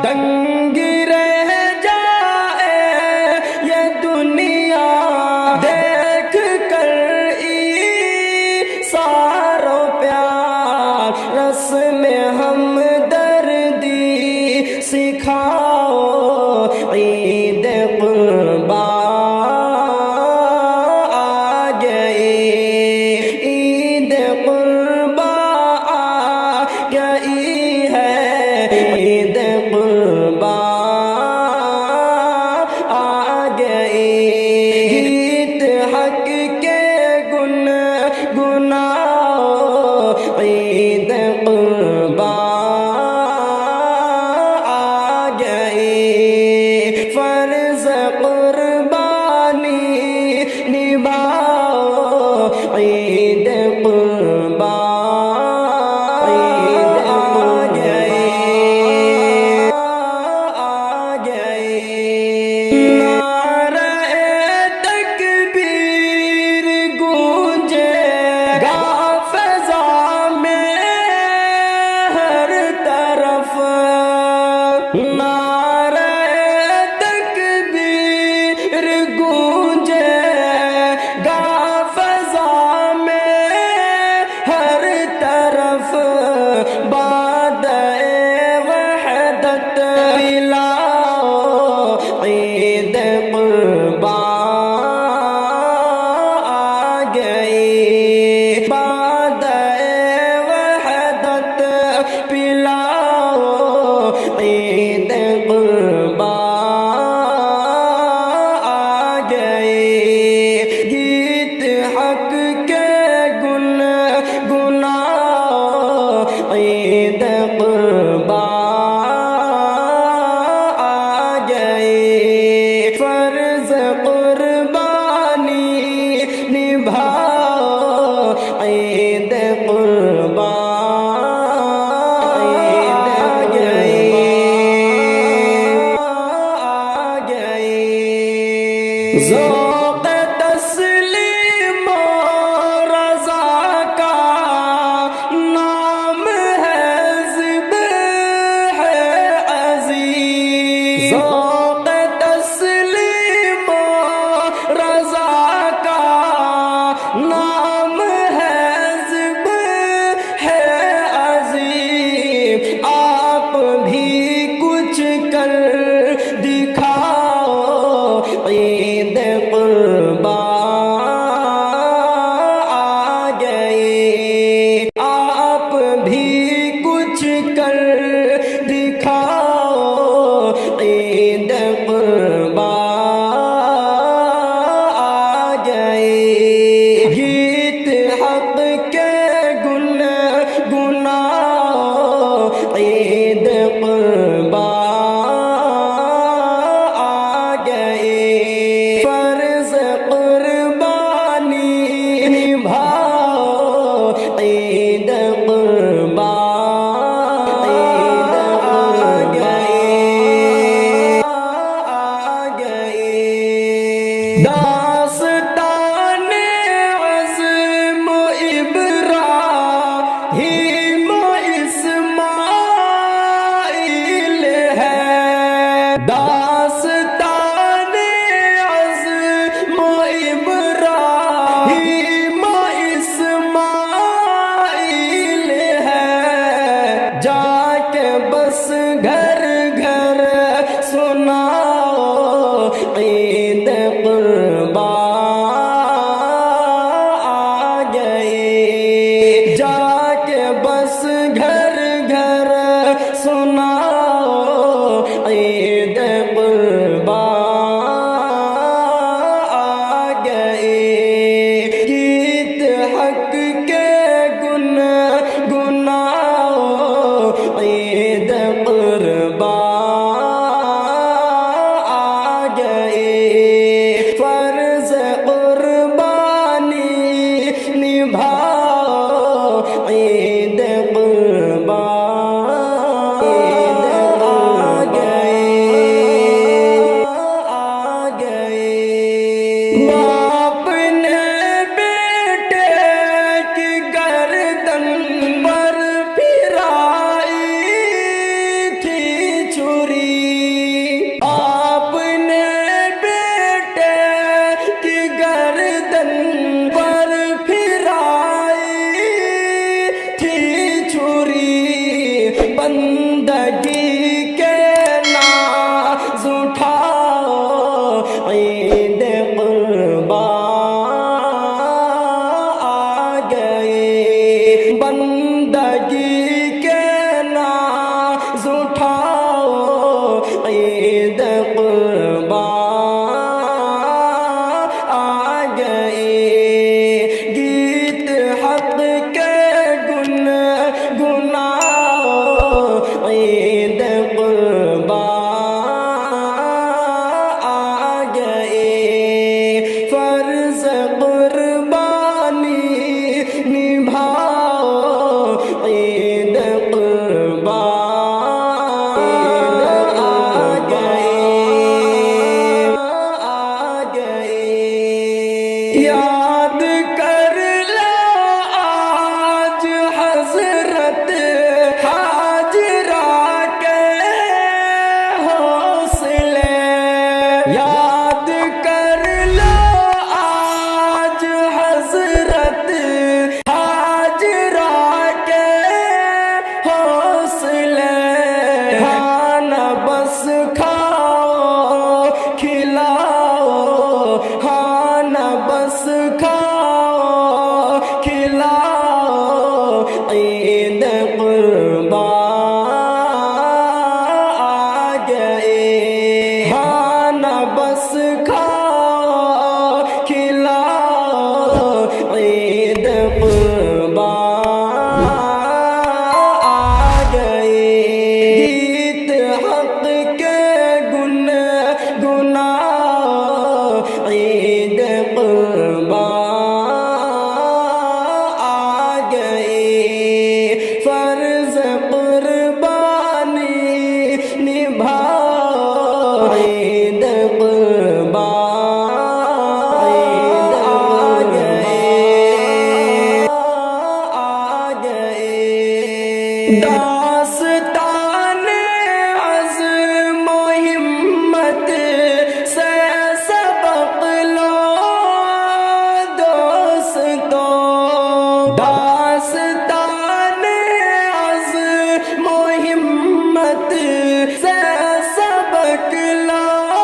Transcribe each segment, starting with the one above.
دنگ رہ جائے یہ دنیا دیکھ کر سارو پیار رس میں ہمدردی سکھاؤ عید قربان آ گئی عید قربان آ گئی ہے عید قربان آ گئی گیت حق کے گنگناؤ عید قربان آ گئی فرض قربانی نبھاؤ عید قربان آ گئی آ گئی نعرہ تکبیر گونجے گا فضا میں ہر طرف نعرہ تکبیر گونجے گا فضا میں ہر طرف باد وحدت پلاؤ عید قربان آ گئی باد وحدت پلاؤ عید قربان آ گئی گیت حق کے گنگناؤ عید قربان آ گئی فرض قربانی نبھاؤ عید قربان آ گئی آ گئی ذوق تسلیم و رضا کا نام ہے ذبح عظیم ذوق تسلیم و رضا کا نام ہے ذبح عظیم آپ بھی کچھ کر دکھاؤ عید قربان آ گئی آپ بھی کچھ کر دکھاؤ عید قربان آ گئی گیت حق کے گنگناؤ عید قربان آ گئی فرض قربانی نبھاؤ عید قربان آ گئی آ گئی داستان عزم و ابراہیم و اسماعیل ہے داستان عزم و ابراہیم و اسماعیل ہے جا کے بس گھر گھر سناؤ عید قربان آ گئی جا کے بس گھر گھر سناؤ عید قربان آ گئی گیت حق کے گنگناؤ عید قربان آ گئی فرض قربانی نبھاؤ عید قربان آ گئی عید قربان آ گئی، گیت حق کے گنگناؤ، عید قربان آ گئی، فرض قربانی نبھاؤ، عید قربان آ گئی، یاد کر لو آج حضرت حاجرہ کے حوصلے، یاد کر لو آج حضرت حاجرہ کے حوصلے، کھانا بس کھاؤ کھلاؤ، کھانا بس کھاؤ کھلاؤ، عید قربان آ گئی، کھانا بس کھاؤ کھلاؤ، عید قربان آ گئی، گیت حق کے گنگناؤ، عید قربان آ گئی، فرض قربانی نبھاؤ، عید قربان آ گئی، داستان عزم و ہمت سے سبق لو دوستو، داستان عزم و ہمت سے سبق لو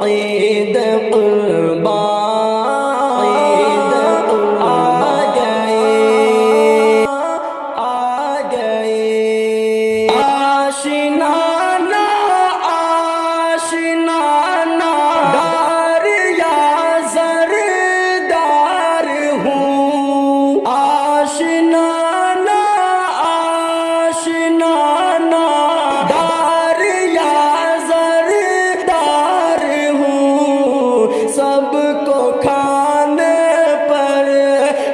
عید قربان عید آ گئے آشنا دار یا زردار ہوں آشنا دار یا زردار ہوں سب کو کھانے پر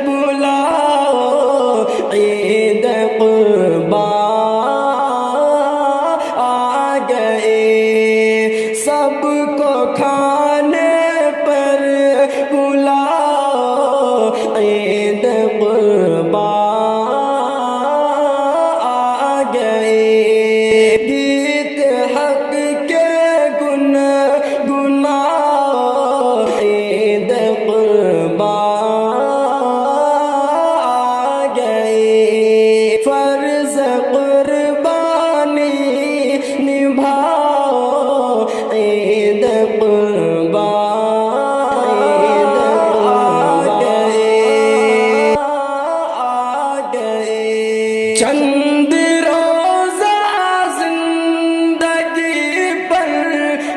بلاؤ عید قربان آ گئے سب کو کھانے پر بلاؤ عید قربان آ گئے گیت حق کے گنگناؤ عید قربان آ گئے فرض قربانی نبھاؤ عید قربان آ گئے چند روزہ زندگی پر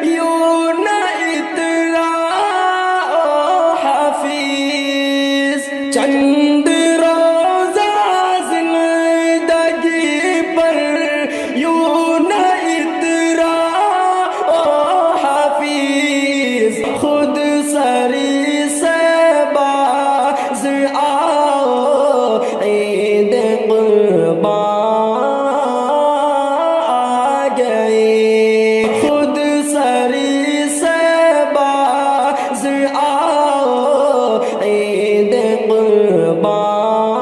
یوں نہ اتراؤ حفیظ چند روزہ زندگی پر یوں نہ اتراؤ حفیظ خود سری سے باز آؤ عید قربان آ گئے خود سری سے باز آؤ عید قربان